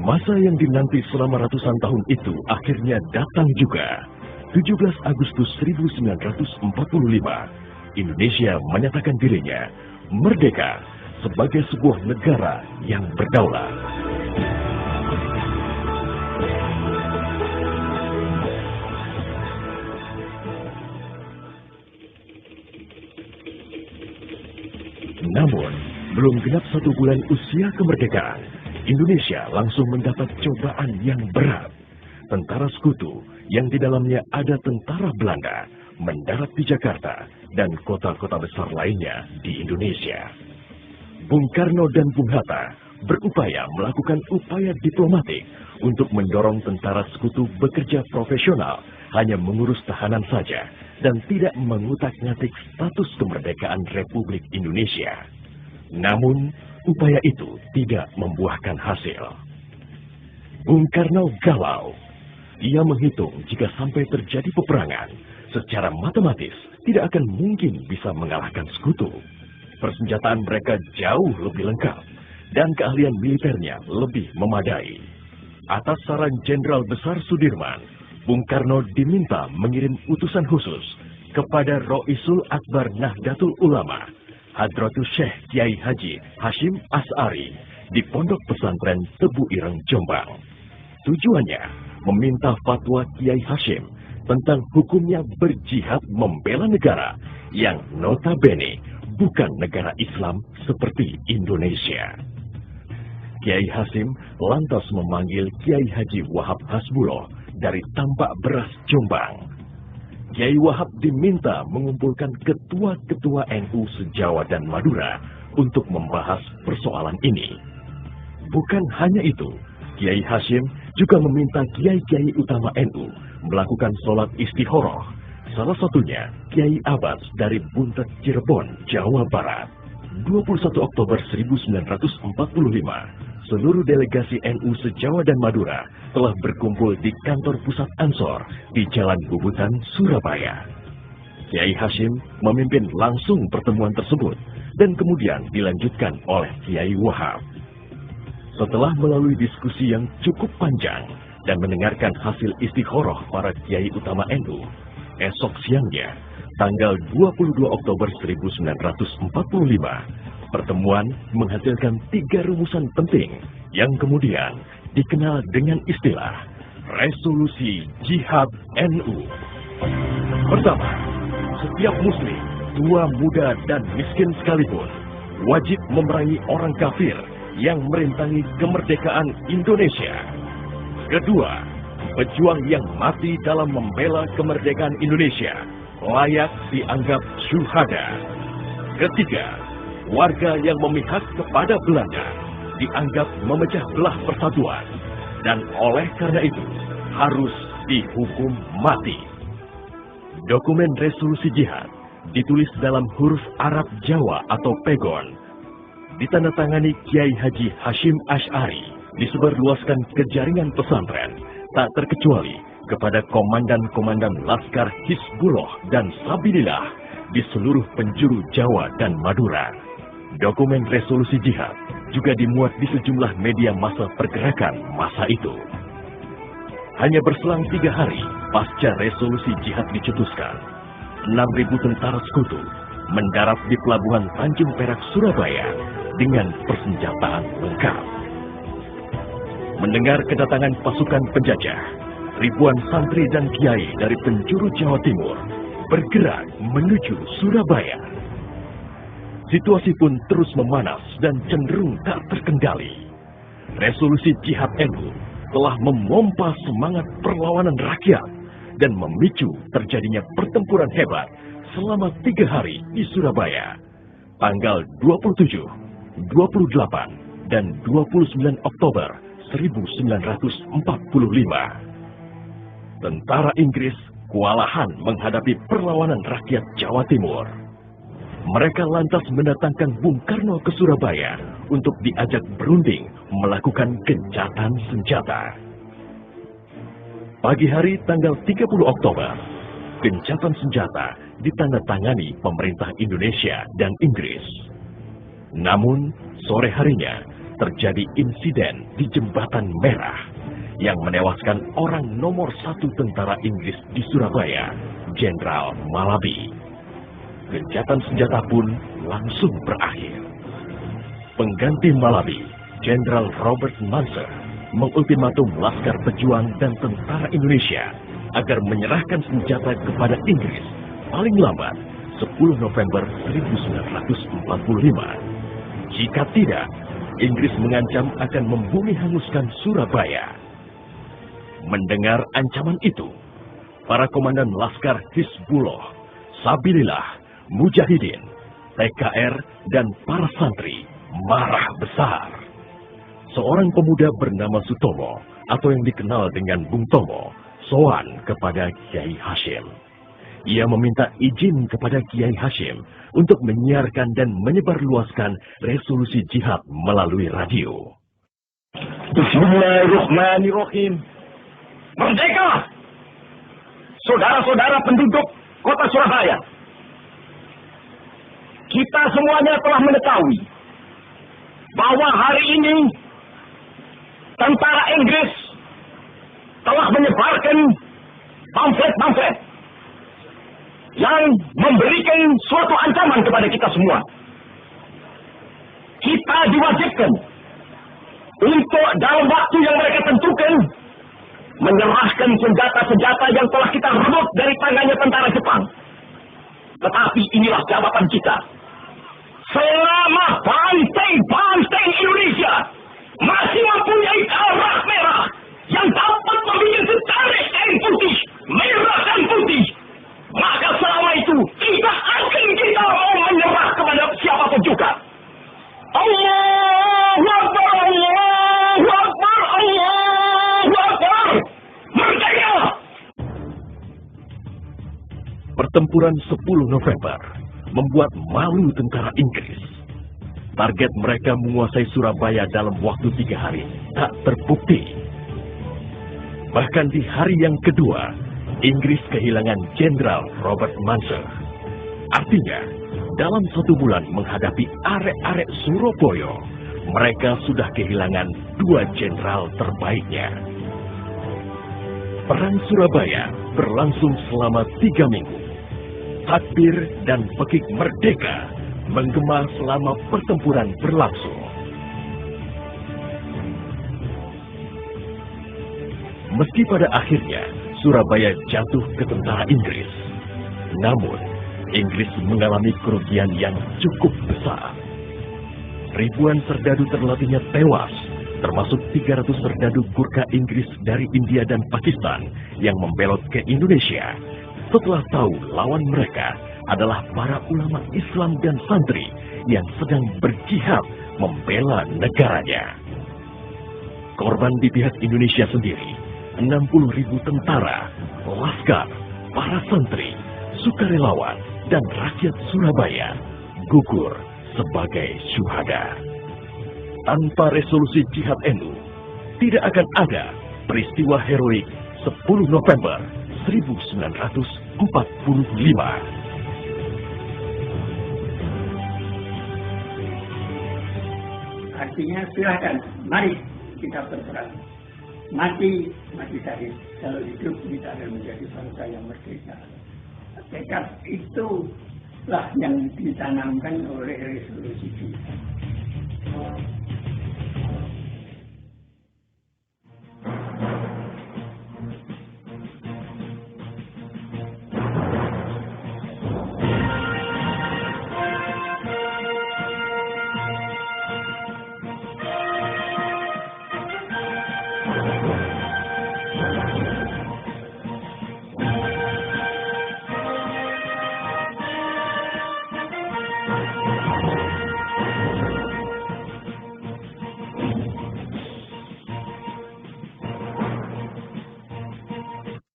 Masa yang dinanti selama ratusan tahun itu akhirnya datang juga. 17 Agustus 1945, Indonesia menyatakan dirinya merdeka sebagai sebuah negara yang berdaulat. Namun, belum genap 1 bulan usia kemerdekaan, Indonesia langsung mendapat cobaan yang berat. Tentara sekutu yang di dalamnya ada tentara Belanda mendarat di Jakarta dan kota-kota besar lainnya di Indonesia. Bung Karno dan Bung Hatta berupaya melakukan upaya diplomatik untuk mendorong tentara sekutu bekerja profesional, hanya mengurus tahanan saja dan tidak mengutak-ngatik status kemerdekaan Republik Indonesia. Namun, upaya itu tidak membuahkan hasil. Bung Karno galau. Ia menghitung jika sampai terjadi peperangan, secara matematis tidak akan mungkin bisa mengalahkan sekutu. Persenjataan mereka jauh lebih lengkap dan keahlian militernya lebih memadai. Atas saran Jenderal Besar Sudirman, Bung Karno diminta mengirim utusan khusus kepada Roisul Akbar Nahdlatul Ulama, Hadratus Syekh Kiai Haji Hashim Asy'ari di Pondok Pesantren Tebu Ireng, Jombang. Tujuannya meminta fatwa Kiai Hashim tentang hukumnya berjihad membela negara yang notabene bukan negara Islam seperti Indonesia. Kiai Hashim lantas memanggil Kiai Haji Wahab Hasbuloh dari Tambak Beras, Jombang. Kiai Wahab diminta mengumpulkan ketua-ketua NU se-Jawa dan Madura untuk membahas persoalan ini. Bukan hanya itu, Kiai Hashim juga meminta kiai-kiai utama NU melakukan sholat istikharah. Salah satunya Kiai Abbas dari Buntet, Cirebon, Jawa Barat. 21 Oktober 1945, seluruh delegasi NU se-Jawa dan Madura telah berkumpul di kantor pusat Ansor di Jalan Bubutan, Surabaya. Kiai Hashim memimpin langsung pertemuan tersebut dan kemudian dilanjutkan oleh Kiai Wahab. Setelah melalui diskusi yang cukup panjang dan mendengarkan hasil istikharah para kiai utama NU, esok siangnya, tanggal 22 Oktober 1945, pertemuan menghasilkan 3 rumusan penting yang kemudian dikenal dengan istilah Resolusi Jihad NU. Pertama, setiap muslim, tua, muda, dan miskin sekalipun, wajib memerangi orang kafir yang merintangi kemerdekaan Indonesia. Kedua, pejuang yang mati dalam membela kemerdekaan Indonesia layak dianggap syuhada. Ketiga, warga yang memihak kepada Belanda dianggap memecah belah persatuan dan oleh karena itu harus dihukum mati. Dokumen resolusi jihad ditulis dalam huruf Arab Jawa atau pegon, ditandatangani Kiai Haji Hashim Asy'ari, disebarluaskan ke jaringan pesantren, tak terkecuali kepada komandan-komandan Laskar Hizbullah dan Sabilillah di seluruh penjuru Jawa dan Madura. Dokumen resolusi jihad juga dimuat di sejumlah media massa pergerakan masa itu. Hanya berselang 3 hari pasca resolusi jihad dicetuskan, 6.000 tentara sekutu mendarat di Pelabuhan Tanjung Perak, Surabaya dengan persenjataan lengkap. Mendengar kedatangan pasukan penjajah, ribuan santri dan kiai dari penjuru Jawa Timur bergerak menuju Surabaya. Situasi pun terus memanas dan cenderung tak terkendali. Resolusi Jihad NU telah memompa semangat perlawanan rakyat dan memicu terjadinya pertempuran hebat selama 3 hari di Surabaya, tanggal 27, 28, dan 29 Oktober 1945. Tentara Inggris kewalahan menghadapi perlawanan rakyat Jawa Timur. Mereka lantas mendatangkan Bung Karno ke Surabaya untuk diajak berunding melakukan gencatan senjata. Pagi hari tanggal 30 Oktober, gencatan senjata ditandatangani pemerintah Indonesia dan Inggris. Namun, sore harinya, terjadi insiden di Jembatan Merah yang menewaskan orang nomor 1 tentara Inggris di Surabaya, Jenderal Malabi. Gencatan senjata pun langsung berakhir. Pengganti Malabi, Jenderal Robert Munser, mengultimatum Laskar Pejuang dan tentara Indonesia agar menyerahkan senjata kepada Inggris paling lambat 10 November 1945. Jika tidak, Inggris mengancam akan membumi hanguskan Surabaya. Mendengar ancaman itu, para komandan Laskar Hizbullah, Sabilillah, Mujahidin, TKR, dan para santri marah besar. Seorang pemuda bernama Sutomo atau yang dikenal dengan Bung Tomo sowan kepada Kiai Hashim. Ia meminta izin kepada Kiai Hashim untuk menyiarkan dan menyebarluaskan resolusi jihad melalui radio. Bismillahirrahmanirrahim. Merdeka! Saudara-saudara penduduk kota Surabaya, kita semuanya telah mengetahui bahwa hari ini tentara Inggris telah menyebarkan pamflet-pamflet yang memberikan suatu ancaman kepada kita semua. Kita diwajibkan untuk dalam waktu yang mereka tentukan menyerahkan senjata-senjata yang telah kita rebut dari tangannya tentara Jepang. Tetapi inilah jawaban kita. Selama banteng-banteng Indonesia masih mempunyai darah merah yang dapat membuat setarik kain putih, merah dan putih, maka selama itu tidak akan kita mau menyerah kepada siapapun juga. Allahu Akbar, Allahu Akbar, Allahu Akbar. Merdeka! Pertempuran 10 November membuat malu tentara Inggris. Target mereka menguasai Surabaya dalam waktu 3 hari tak terbukti. Bahkan di hari yang kedua, Inggris kehilangan Jenderal Robert Munser. Artinya, dalam 1 bulan menghadapi arek-arek Surabaya, mereka sudah kehilangan 2 jenderal terbaiknya. Perang Surabaya berlangsung selama 3 minggu. Takbir dan pekik merdeka menggema selama pertempuran berlangsung. Meski pada akhirnya Surabaya jatuh ke tentara Inggris, namun Inggris mengalami kerugian yang cukup besar. Ribuan serdadu terlatihnya tewas, termasuk 300 serdadu Gurkha Inggris dari India dan Pakistan yang membelot ke Indonesia setelah tahu lawan mereka adalah para ulama Islam dan santri yang sedang berjihad membela negaranya. Korban di pihak Indonesia sendiri, 60.000 tentara, laskar, para santri, sukarelawan, dan rakyat Surabaya gugur sebagai syuhada. Tanpa resolusi jihad NU, tidak akan ada peristiwa heroik 10 November 1945. Artinya silakan, mari kita berperang. Mati syahid. Kalau hidup kita akan menjadi bangsa yang merdeka. Tekad itulah yang ditanamkan oleh resolusi kita.